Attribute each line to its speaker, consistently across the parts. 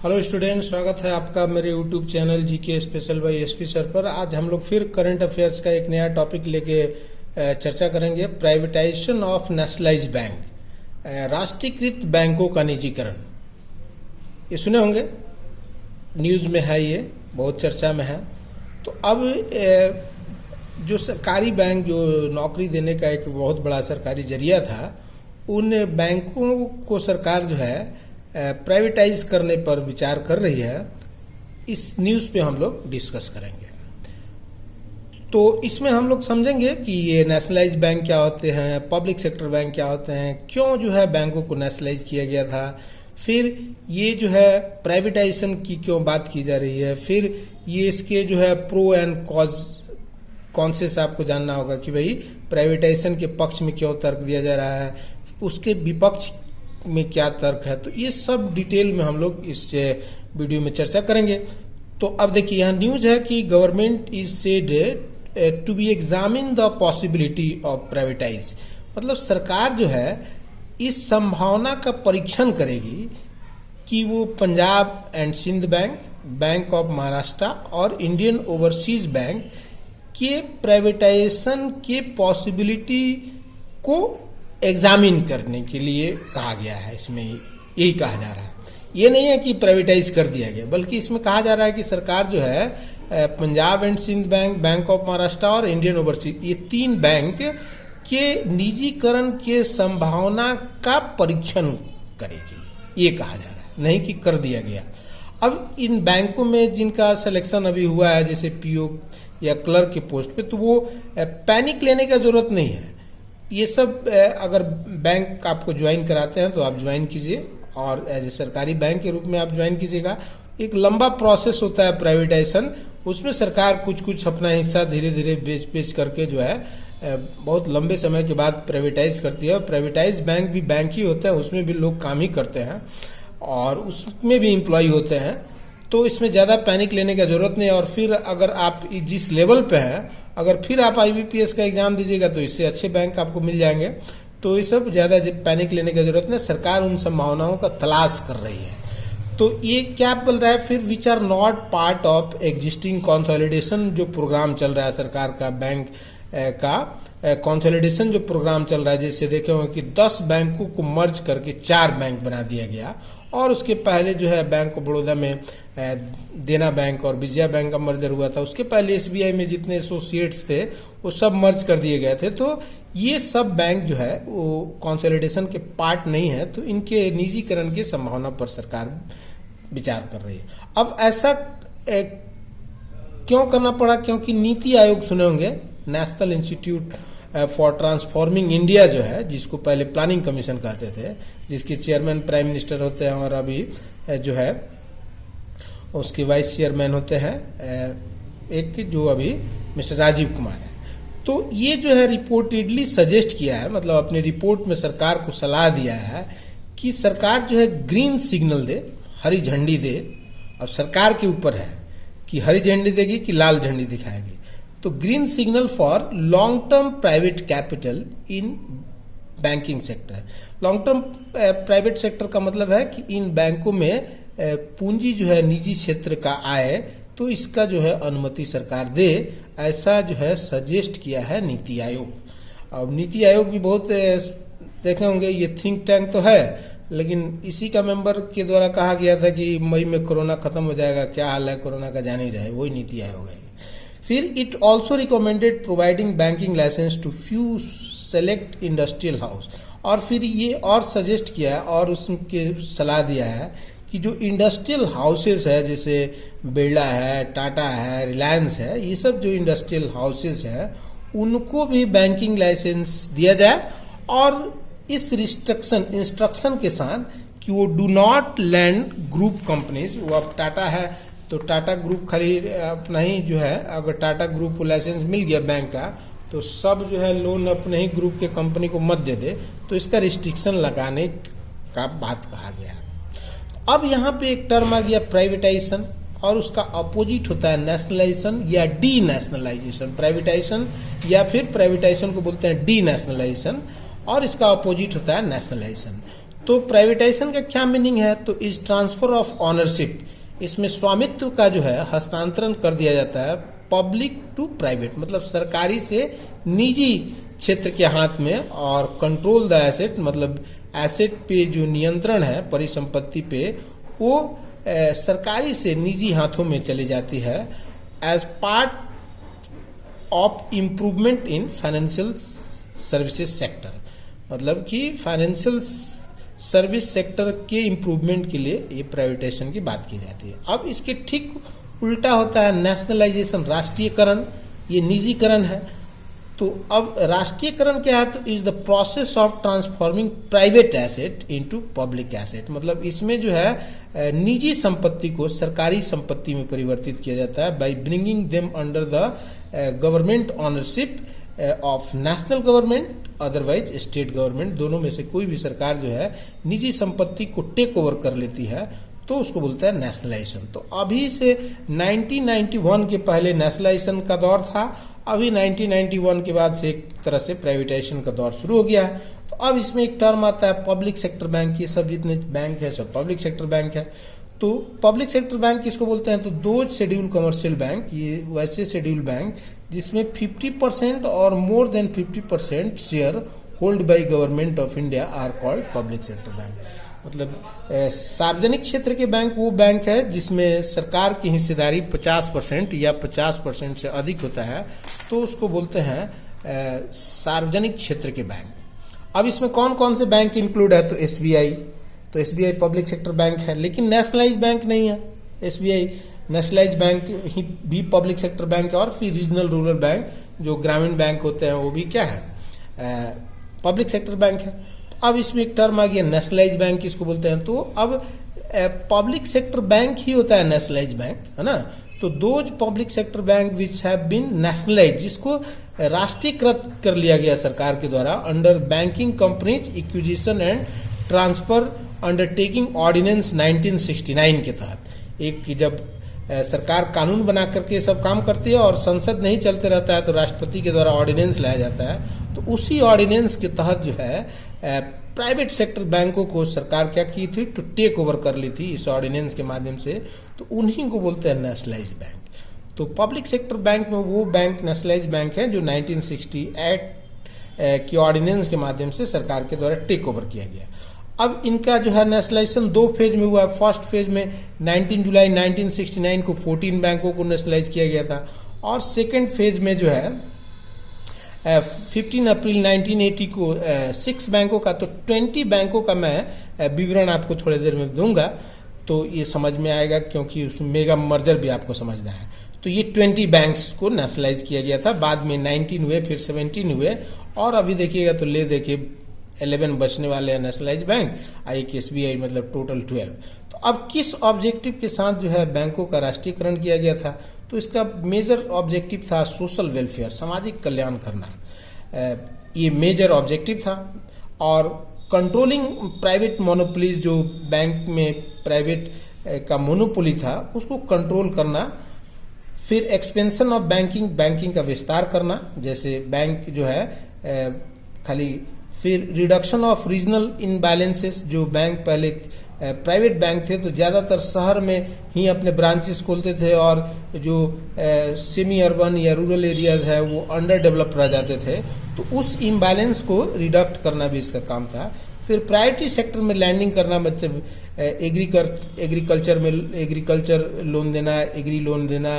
Speaker 1: Hello students, स्वागत है आपका मेरे YouTube channel GK special bye SP sir पर। आज हम लोग फिर करंट अफेयर्स का एक नया टॉपिक लेके चर्चा करेंगे। प्राइवेटाइजेशन ऑफ नेशनलाइज्ड बैंक, राष्ट्रीयकृत बैंकों का निजीकरण। ये सुने होंगे, न्यूज़ में है, ये बहुत चर्चा में है। तो अब जो सरकारी बैंक जो नौकरी देने का एक बहुत बड़ा सरकारी जरिया था, उन बैंकों को सरकार जो है प्राइवेटाइज करने पर विचार कर रही है। इस न्यूज़ पे हम लोग डिस्कस करेंगे। तो इसमें हम लोग समझेंगे कि ये नेशनलाइज बैंक क्या होते हैं, पब्लिक सेक्टर बैंक क्या होते हैं, क्यों जो है बैंकों को नेशनलाइज किया गया था, फिर ये जो है प्राइवेटाइजेशन की क्यों बात की जा रही है, फिर ये इसके जो है प्रो एंड कौन से से आपको जानना होगा कि भाई प्राइवेटाइजेशन के पक्ष में क्यों तर्क दिया जा रहा है, उसके विपक्ष में क्या तर्क है। तो ये सब डिटेल में हम लोग इस वीडियो में चर्चा करेंगे। तो अब देखिए, यहाँ न्यूज है कि government is said to be examine the possibility of privatize. मतलब सरकार जो है इस संभावना का परीक्षण करेगी कि वो Punjab and Sind bank, bank of Maharashtra और इंडियन ओवरसीज बैंक के प्राइवेटाइजेशन के पॉसिबिलिटी को एग्जामिन करने के लिए कहा गया है। इसमें यही कहा जा रहा है, ये नहीं है कि प्राइवेटाइज कर दिया गया, बल्कि इसमें कहा जा रहा है कि सरकार जो है Punjab and Sind bank, bank of Maharashtra और इंडियन ओवरसीज, ये तीन बैंक के निजीकरण के संभावना का परीक्षण करेगी, ये कहा जा रहा है, नहीं कि कर दिया गया। अब इन बैंकों में जिनका सिलेक्शन अभी हुआ है, जैसे पीओ या क्लर्क के पोस्ट पे, तो वो पैनिक लेने का जरूरत नहीं है। ये सब अगर बैंक आपको ज्वाइन कराते हैं तो आप ज्वाइन कीजिए, और एज ए सरकारी बैंक के रूप में आप ज्वाइन कीजिएगा। एक लंबा प्रोसेस होता है प्राइवेटाइजेशन, उसमें सरकार कुछ कुछ अपना हिस्सा धीरे धीरे बेच करके जो है बहुत लंबे समय के बाद प्राइवेटाइज करती है। और प्राइवेटाइज बैंक भी बैंक ही होते हैं, उसमें भी लोग काम ही करते हैं और उसमें भी एम्प्लॉय होते हैं। तो इसमें ज़्यादा पैनिक लेने का जरूरत नहीं है। और फिर अगर आप जिस लेवल पे हैं, अगर फिर आप IBPS का एग्जाम दीजिएगा तो इससे अच्छे बैंक आपको मिल जाएंगे। तो ये सब ज़्यादा पैनिक लेने की जरूरत नहीं, सरकार उन संभावनाओं का तलाश कर रही है। तो ये क्या बोल रहा है फिर, which are not part of existing consolidation, जो प्रोग्राम चल रहा है सरकार का, बैंक का कंसोलिडेशन जो प्रोग्राम चल रहा है। जैसे देखे होंगे कि 10 बैंकों को मर्ज करके 4 बैंक बना दिया गया, और उसके पहले जो है बैंक ऑफ बड़ौदा में देना बैंक और विजया बैंक का मर्जर हुआ था। उसके पहले SBI में जितने एसोसिएट्स थे वो सब मर्ज कर दिए गए थे। तो ये सब बैंक जो है वो कंसोलिडेशन के पार्ट नहीं है, तो इनके निजीकरण की संभावना पर सरकार विचार कर रही है। अब ऐसा क्यों करना पड़ा? क्योंकि नीति आयोग सुने होंगे, national institute for transforming India जो है, जिसको पहले प्लानिंग कमीशन कहते थे, जिसके चेयरमैन प्राइम मिनिस्टर होते हैं, और अभी जो है उसके वाइस चेयरमैन होते हैं एक जो अभी मिस्टर राजीव कुमार है। तो ये जो है रिपोर्टेडली सजेस्ट किया है, मतलब अपनी रिपोर्ट में सरकार को सलाह दिया है कि सरकार जो है ग्रीन सिग्नल दे, हरी झंडी दे। अब सरकार के ऊपर है कि हरी झंडी देगी कि लाल झंडी दिखाएगी। तो green signal for long term private capital in banking sector. Long term private sector का मतलब है कि इन बैंकों में पूंजी जो है निजी क्षेत्र का आए, तो इसका जो है अनुमति सरकार दे, ऐसा जो है सजेस्ट किया है नीति आयोग। अब नीति आयोग भी बहुत देखे होंगे, ये थिंक टैंक तो है, लेकिन इसी का मेंबर के द्वारा कहा गया था कि मई में कोरोना खत्म हो जाएगा, क्या हाल है कोरोना का जान ही रहे, वही नीति आयोग है। फिर it also recommended providing banking license to few select industrial house. और फिर ये और सजेस्ट किया है और उसके सलाह दिया है कि जो इंडस्ट्रियल हाउसेस है, जैसे बिरला है, टाटा है, रिलायंस है, ये सब जो इंडस्ट्रियल हाउसेस है उनको भी बैंकिंग लाइसेंस दिया जाए, और इस इंस्ट्रक्शन के साथ कि वो do not land group companies. वो अब टाटा है तो टाटा ग्रुप खाली अपना ही जो है, अगर टाटा ग्रुप को लाइसेंस मिल गया बैंक का, तो सब जो है लोन अपने ही ग्रुप के कंपनी को मत दे दे। तो इसका रिस्ट्रिक्शन लगाने का बात कहा गया। अब यहाँ पे एक टर्म आ गया प्राइवेटाइजेशन, और उसका अपोजिट होता है नेशनलाइजेशन या डी नेशनलाइजेशन। प्राइवेटाइजेशन या फिर प्राइवेटाइजेशन को बोलते हैं डी नेशनलाइजेशन, और इसका अपोजिट होता है नेशनलाइजेशन। तो प्राइवेटाइजेशन का क्या मीनिंग है? तो इज ट्रांसफर ऑफ ऑनरशिप, इसमें स्वामित्व का जो है हस्तांतरण कर दिया जाता है पब्लिक टू प्राइवेट, मतलब सरकारी से निजी क्षेत्र के हाथ में, और कंट्रोल द एसेट, मतलब एसेट पे जो नियंत्रण है परिसंपत्ति पे वो सरकारी से निजी हाथों में चली जाती है as part of improvement in financial services sector, मतलब कि फाइनेंशियल सर्विस सेक्टर के इम्प्रूवमेंट के लिए ये प्राइवेटाइजेशन की बात की जाती है। अब इसके ठीक उल्टा होता है नेशनलाइजेशन, राष्ट्रीयकरण, ये निजीकरण है। तो अब राष्ट्रीयकरण क्या है? तो is the process of transforming private asset into public asset, मतलब इसमें जो है निजी संपत्ति को सरकारी संपत्ति में परिवर्तित किया जाता है by bringing them under the government ownership of national government otherwise state government, दोनों में से कोई भी सरकार जो है निजी संपत्ति को टेक ओवर कर लेती है तो उसको बोलता है नेशनलाइजेशन। तो अभी से 1991 के पहले नेशनलाइजेशन का दौर था, अभी 1991 के बाद से एक तरह से प्राइवेटाइजेशन का दौर शुरू हो गया है। तो अब इसमें एक टर्म आता है पब्लिक सेक्टर बैंक, ये सब जितने बैंक है सब पब्लिक सेक्टर बैंक है। तो पब्लिक सेक्टर बैंक किसको बोलते हैं? तो दो शेड्यूल कमर्शियल बैंक, ये वैसे शेड्यूल बैंक जिसमें 50% और more than 50% share hold by government of India are called public sector bank. मतलब सार्वजनिक क्षेत्र के बैंक वो बैंक है जिसमें सरकार की हिस्सेदारी 50% या 50% से अधिक होता है, तो उसको बोलते हैं सार्वजनिक क्षेत्र के बैंक। अब इसमें कौन कौन से बैंक इंक्लूड है? तो एसबीआई, तो एसबीआई पब्लिक सेक्टर बैंक है, लेकिन नेशनलाइज बैंक नहीं है। एसबीआई नेशनलाइज बैंक ही भी पब्लिक सेक्टर बैंक है, और फिर रीजनल रूरल बैंक जो ग्रामीण बैंक होते हैं वो भी क्या है? पब्लिक सेक्टर बैंक है। तो अब इसमें एक टर्म आ गया नेशनलाइज बैंक, किसको बोलते हैं? तो अब पब्लिक सेक्टर बैंक ही होता है नेशनलाइज बैंक, है ना। तो those public sector bank which have been nationalize, जिसको राष्ट्रीयकृत कर लिया गया सरकार के द्वारा under banking companies acquisition and transfer undertaking ordinance 1969 के तहत। एक जब सरकार कानून बना करके सब काम करती है और संसद नहीं चलते रहता है तो राष्ट्रपति के द्वारा ऑर्डिनेंस लाया जाता है, तो उसी ऑर्डिनेंस के तहत जो है प्राइवेट सेक्टर बैंकों को सरकार क्या की थी? टू टेक ओवर कर ली थी इस ऑर्डिनेंस के माध्यम से, तो उन्हीं को बोलते हैं नेशनलाइज बैंक। तो पब्लिक सेक्टर बैंक में वो बैंक नेशनलाइज बैंक है जो 1968 की ऑर्डिनेंस के माध्यम से सरकार के द्वारा टेक ओवर किया गया। अब इनका जो है नेशनलाइजेशन दो फेज में हुआ है। फर्स्ट फेज में 19 जुलाई 1969 को 14 बैंकों को नेशनलाइज किया गया था, और सेकेंड फेज में जो है 15 अप्रैल 1980 को 6 बैंकों का, तो 20 बैंकों का मैं विवरण आपको थोड़ी देर में दूंगा तो ये समझ में आएगा, क्योंकि उसमें मेगा मर्जर भी आपको समझना है। तो ये 20 बैंक्स को नेशनलाइज किया गया था, बाद में 19 हुए, फिर 17 हुए, और अभी देखिएगा तो ले देखिए 11 बचने वाले हैं नेशनलाइज बैंक, एक एसबीआई, मतलब टोटल 12। तो अब किस ऑब्जेक्टिव के साथ जो है बैंकों का राष्ट्रीयकरण किया गया था? तो इसका मेजर ऑब्जेक्टिव था सोशल वेलफेयर, सामाजिक कल्याण करना, ये मेजर ऑब्जेक्टिव था। और कंट्रोलिंग प्राइवेट मोनोपोलीज, जो बैंक में प्राइवेट का मोनोपोली था उसको कंट्रोल करना। फिर एक्सपेंशन ऑफ बैंकिंग, बैंकिंग का विस्तार करना, जैसे बैंक जो है खाली। फिर रिडक्शन ऑफ रीजनल इनबैलेंसेस, जो बैंक पहले प्राइवेट बैंक थे तो ज्यादातर शहर में ही अपने ब्रांचेस खोलते थे, और जो सेमी अर्बन या रूरल एरियाज है वो अंडर डेवलप रह जाते थे, तो उस इम्बैलेंस को रिडक्ट करना भी इसका काम था। फिर प्रायोरिटी सेक्टर में लैंडिंग करना, मतलब एग्रीकल्चर लोन देना, एग्री लोन देना,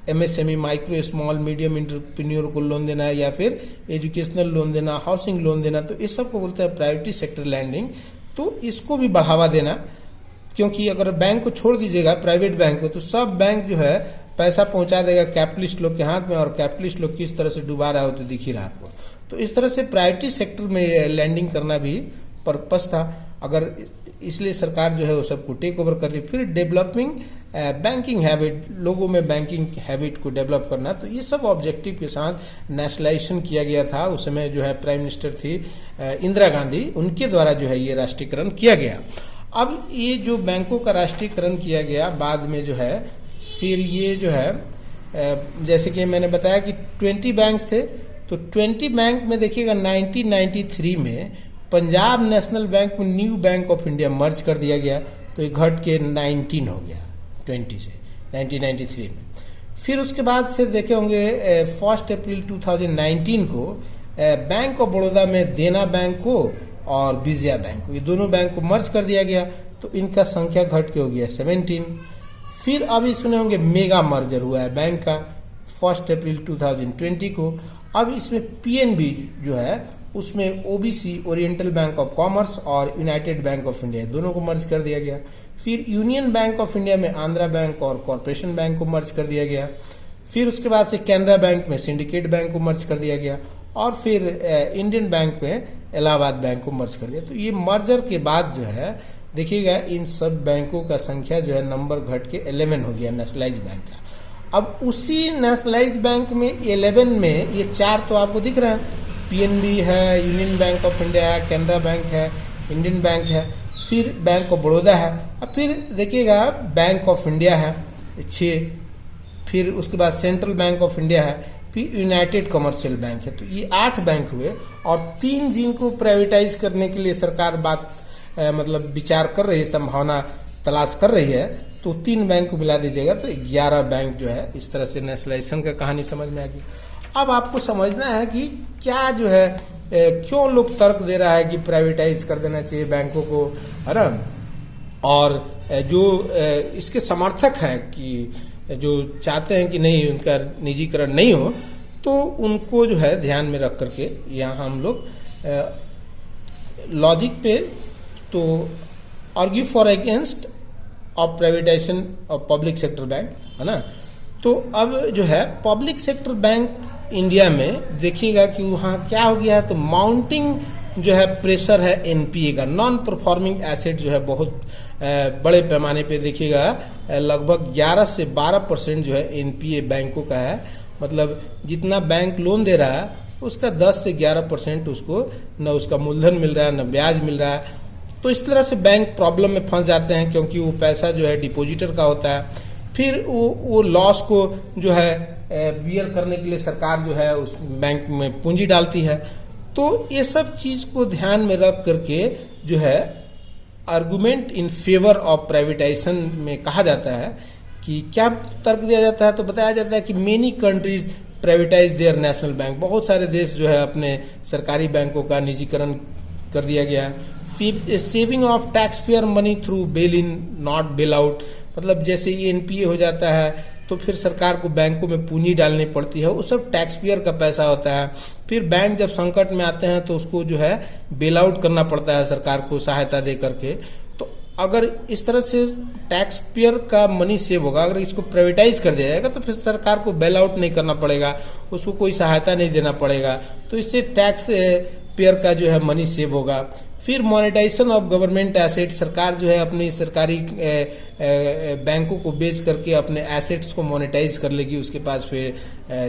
Speaker 1: MSME micro small medium entrepreneur को लोन देना, या फिर एजुकेशनल लोन देना, हाउसिंग लोन देना, तो इस सब को बोलते हैं प्रायोरिटी सेक्टर लैंडिंग। तो इसको भी बढ़ावा देना, क्योंकि अगर बैंक को छोड़ दीजिएगा प्राइवेट बैंक को, तो सब बैंक जो है पैसा पहुंचा देगा कैपिटलिस्ट लोग के हाथ में, और कैपिटलिस्ट लोग किस तरह से डुबा रहा हो तो दिख ही रहा आपको। तो इस तरह से प्रायोरिटी सेक्टर में लैंडिंग करना भी पर्पस था, अगर इसलिए सरकार जो है वो सबको टेक ओवर कर रही। फिर डेवलपिंग बैंकिंग हैबिट, लोगों में बैंकिंग हैबिट को डेवलप करना, तो ये सब ऑब्जेक्टिव के साथ नेशनलाइजेशन किया गया था। उस समय जो है प्राइम मिनिस्टर थी इंदिरा गांधी, उनके द्वारा जो है ये राष्ट्रीयकरण किया गया। अब ये जो बैंकों का राष्ट्रीयकरण किया गया बाद में जो है, फिर ये जो है जैसे कि मैंने बताया कि 20 बैंक्स थे, तो 20 बैंक में देखिएगा 1993 में पंजाब नेशनल बैंक में न्यू बैंक ऑफ इंडिया मर्ज कर दिया गया, तो ये घट के 19 हो गया 20 से 1993 में। फिर उसके बाद से देखे होंगे 1 अप्रैल 2019 को बैंक ऑफ बड़ौदा में देना बैंक को और विजया बैंक को, ये दोनों बैंक को मर्ज कर दिया गया, तो इनका संख्या घट के हो गया 17। फिर अभी सुने होंगे मेगा मर्जर हुआ है बैंक का 1 अप्रैल 2020 को। अब इसमें पीएनबी जो है उसमें OBC oriental bank of commerce और यूनाइटेड बैंक ऑफ इंडिया दोनों को मर्ज कर दिया गया। फिर यूनियन बैंक ऑफ इंडिया में आंध्रा बैंक और कॉरपोरेशन बैंक को मर्ज कर दिया गया। फिर उसके बाद से कैनरा बैंक में सिंडिकेट बैंक को मर्ज कर दिया गया, और फिर इंडियन बैंक में इलाहाबाद बैंक को मर्ज कर दिया। तो ये मर्जर के बाद जो है देखिएगा इन सब बैंकों का संख्या जो है नंबर घट के 11 हो गया नेशनलाइज बैंक का। अब उसी नेशनलाइज बैंक में 11 में ये 4 तो आपको दिख रहे हैं, पीएनबी है, यूनियन बैंक ऑफ इंडिया है, कैनरा बैंक है, इंडियन बैंक है, फिर बैंक ऑफ बड़ौदा है, अब फिर देखिएगा बैंक ऑफ इंडिया है 6, फिर उसके बाद सेंट्रल बैंक ऑफ इंडिया है, फिर यूनाइटेड कमर्शियल बैंक है। तो ये 8 बैंक हुए, और 3 जिनको प्राइवेटाइज करने के लिए सरकार मतलब विचार कर रही है, संभावना तलाश कर रही है, तो 3 बैंक को मिला दीजिएगा तो 11 बैंक जो है इस तरह से नेशनलाइजेशन का कहानी समझ में आ गई। अब आपको समझना है कि क्या जो है क्यों लोग तर्क दे रहा है कि प्राइवेटाइज कर देना चाहिए बैंकों को, है ना, और जो इसके समर्थक है कि जो चाहते हैं कि नहीं उनका निजीकरण नहीं हो, तो उनको जो है ध्यान में रख करके यहाँ हम लोग लॉजिक पे तो argue for against of privatisation of public sector bank, है ना। तो अब जो है पब्लिक सेक्टर बैंक इंडिया में देखिएगा कि वहाँ क्या हो गया है, तो माउंटिंग जो है प्रेशर है एनपीए का, नॉन परफॉर्मिंग एसेट जो है बहुत बड़े पैमाने पे देखिएगा लगभग 11 से 12% जो है एनपीए बैंकों का है। मतलब जितना बैंक लोन दे रहा है उसका 10 से 11% उसको न उसका मूलधन मिल रहा है न ब्याज मिल रहा है। तो इस तरह से बैंक प्रॉब्लम में फंस जाते हैं, क्योंकि वो पैसा जो है डिपॉजिटर का होता है। फिर वो लॉस को जो है बियर करने के लिए सरकार जो है उस बैंक में पूंजी डालती है। तो ये सब चीज को ध्यान में रख करके जो है argument in favour of privatisation में कहा जाता है कि क्या तर्क दिया जाता है, तो बताया जाता है कि many countries privatise there national bank, बहुत सारे देश जो है अपने सरकारी बैंकों का निजीकरण कर दिया गया है। Saving of tax payer money through bail in not bail out, मतलब जैसे ये एनपीए हो जाता है तो फिर सरकार को बैंकों में पूंजी डालनी पड़ती है, वो सब टैक्स पेयर का पैसा होता है। फिर बैंक जब संकट में आते हैं तो उसको जो है बेल आउट करना पड़ता है सरकार को सहायता दे करके। तो अगर इस तरह से टैक्स पेयर का मनी सेव होगा, अगर इसको प्राइवेटाइज कर दिया जाएगा तो फिर सरकार को बेल आउट नहीं करना पड़ेगा, उसको कोई सहायता नहीं देना पड़ेगा, तो इससे टैक्स पेयर का जो है मनी सेव होगा। फिर मोनेटाइजेशन ऑफ गवर्नमेंट एसेट, सरकार जो है अपनी सरकारी बैंकों को बेच करके अपने एसेट्स को मोनेटाइज कर लेगी, उसके पास फिर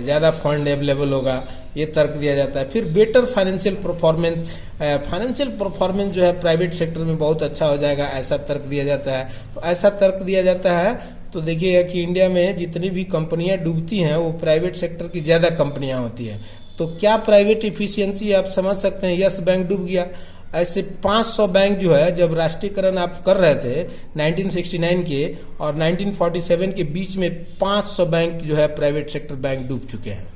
Speaker 1: ज़्यादा फंड अवेलेबल होगा, ये तर्क दिया जाता है। फिर better financial performance, financial performance जो है प्राइवेट सेक्टर में बहुत अच्छा हो जाएगा, ऐसा तर्क दिया जाता है। तो ऐसा तर्क दिया जाता है तो देखिएगा कि इंडिया में जितनी भी कंपनियां डूबती हैं वो प्राइवेट सेक्टर की ज़्यादा कंपनियां होती हैं। तो क्या प्राइवेट इफिशियंसी आप समझ सकते हैं, यस बैंक डूब गया। ऐसे 500 बैंक जो है जब राष्ट्रीयकरण आप कर रहे थे 1969 के और 1947 के बीच में 500 बैंक जो है प्राइवेट सेक्टर बैंक डूब चुके हैं।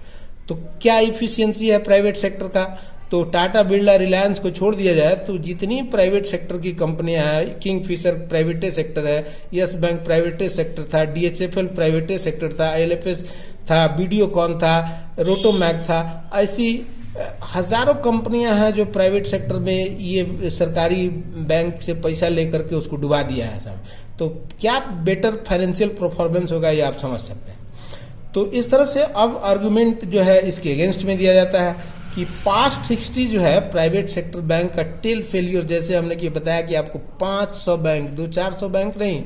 Speaker 1: तो क्या इफिशियंसी है प्राइवेट सेक्टर का, तो टाटा बिरला रिलायंस को छोड़ दिया जाए तो जितनी प्राइवेट सेक्टर की कंपनियां हैं, किंगफिशर प्राइवेट सेक्टर है, यस बैंक प्राइवेट सेक्टर था, डीएचएफएल प्राइवेट सेक्टर था, एलएफएस था, वीडियोकॉन था, रोटोमैक था, ऐसी हजारों कंपनियां हैं जो प्राइवेट सेक्टर में ये सरकारी बैंक से पैसा लेकर के उसको डुबा दिया है सब। तो क्या बेटर फाइनेंशियल परफॉर्मेंस होगा ये आप समझ सकते हैं। तो इस तरह से अब आर्गुमेंट जो है इसके अगेंस्ट में दिया जाता है कि पास्ट हिस्ट्री जो है प्राइवेट सेक्टर बैंक का टेल फेलियर, जैसे हमने कि बताया कि आपको 500 बैंक, 200-400 बैंक नहीं,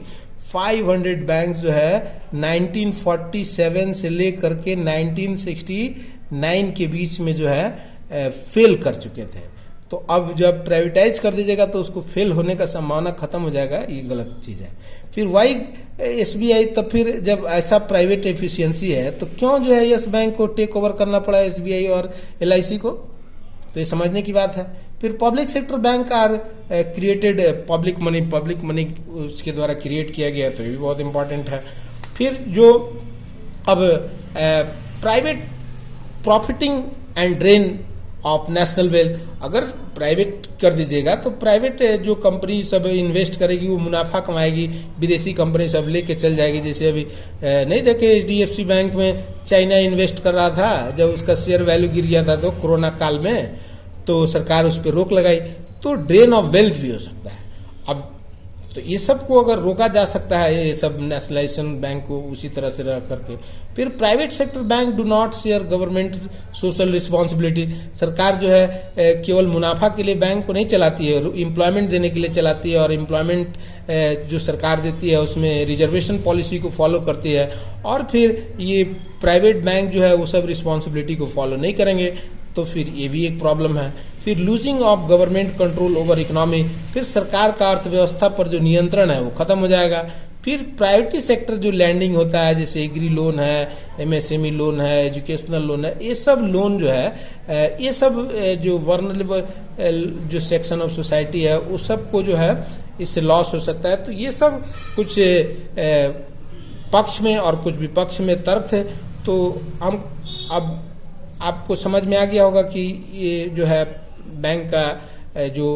Speaker 1: 500 बैंक जो है 1947 से लेकर के 1969 के बीच में जो है फेल कर चुके थे। तो अब जब प्राइवेटाइज कर दीजिएगा तो उसको फेल होने का संभावना खत्म हो जाएगा, ये गलत चीज है। फिर वाई एसबीआई, तब फिर जब ऐसा प्राइवेट एफिशिएंसी है तो क्यों जो है यस बैंक को टेक ओवर करना पड़ा एसबीआई और एलआईसी को, तो ये समझने की बात है फिर public sector bank are created, public money उसके द्वारा क्रिएट किया गया, तो ये भी बहुत इंपॉर्टेंट है। फिर जो अब private profiting and drain of national wealth, अगर प्राइवेट कर दीजिएगा तो प्राइवेट जो कंपनी सब इन्वेस्ट करेगी वो मुनाफा कमाएगी, विदेशी कंपनी सब लेके चल जाएगी। जैसे अभी नहीं देखे HDFC बैंक में चाइना इन्वेस्ट कर रहा था, जब उसका शेयर वैल्यू गिर गया था तो कोरोना काल में, तो सरकार उस पर रोक लगाई, तो ड्रेन ऑफ वेल्थ भी हो सकता है। अब तो ये सब को अगर रोका जा सकता है, ये सब नेशनलाइजेशन बैंक को उसी तरह से रह करके। फिर private sector bank do not share government social responsibility, सरकार जो है केवल मुनाफा के लिए बैंक को नहीं चलाती है, एम्प्लॉयमेंट देने के लिए चलाती है, और एम्प्लॉयमेंट जो सरकार देती है उसमें रिजर्वेशन पॉलिसी को फॉलो करती है। और फिर ये प्राइवेट बैंक जो है वो सब रिस्पॉन्सिबिलिटी को फॉलो नहीं करेंगे, तो फिर ये भी एक प्रॉब्लम है। फिर losing of government control over economy, फिर सरकार का अर्थव्यवस्था पर जो नियंत्रण है वो खत्म हो जाएगा। फिर प्राइवेटी सेक्टर जो लैंडिंग होता है, जैसे एग्री लोन है, MSME लोन है, एजुकेशनल लोन है, ये सब लोन जो है, ये सब जो वर्नरेबल जो सेक्शन ऑफ सोसाइटी है उस सब को जो है इससे लॉस हो सकता है। तो ये सब कुछ पक्ष में और कुछ विपक्ष में तर्क थे। तो हम अब आपको समझ में आ गया होगा कि ये जो है बैंक का जो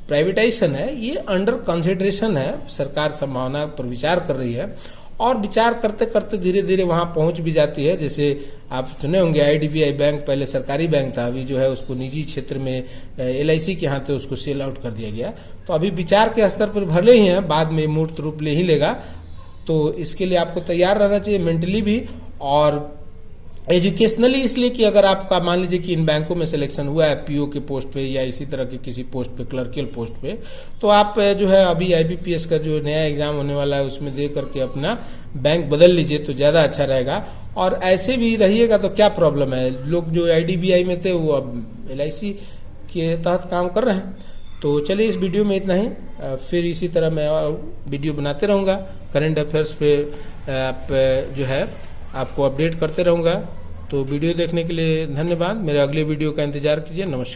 Speaker 1: प्राइवेटाइजेशन है ये अंडर कंसिडरेशन है, सरकार संभावना पर विचार कर रही है, और विचार करते करते धीरे धीरे वहां पहुंच भी जाती है। जैसे आप सुने होंगे IDBI बैंक पहले सरकारी बैंक था, अभी जो है उसको निजी क्षेत्र में LIC के हाथ उसको सेल आउट कर दिया गया। तो अभी विचार के स्तर पर भले ही है, बाद में मूर्त रूप ले ही लेगा। तो इसके लिए आपको तैयार रहना चाहिए मेंटली भी और एजुकेशनली, इसलिए कि अगर आपका मान लीजिए कि इन बैंकों में सिलेक्शन हुआ है PO के पोस्ट पे या इसी तरह के किसी पोस्ट पे, क्लर्कियल पोस्ट पे, तो आप जो है अभी IBPS का जो नया एग्जाम होने वाला है उसमें दे करके अपना बैंक बदल लीजिए तो ज़्यादा अच्छा रहेगा। और ऐसे भी रहिएगा तो क्या प्रॉब्लम है, लोग जो IDBI में थे वो अब LIC के तहत काम कर रहे हैं। तो चलिए इस वीडियो में इतना ही, फिर इसी तरह मैं वीडियो बनाते रहूँगा, करंट अफेयर्स पे आप जो है आपको अपडेट करते रहूँगा। तो वीडियो देखने के लिए धन्यवाद, मेरे अगले वीडियो का इंतजार कीजिए। नमस्कार।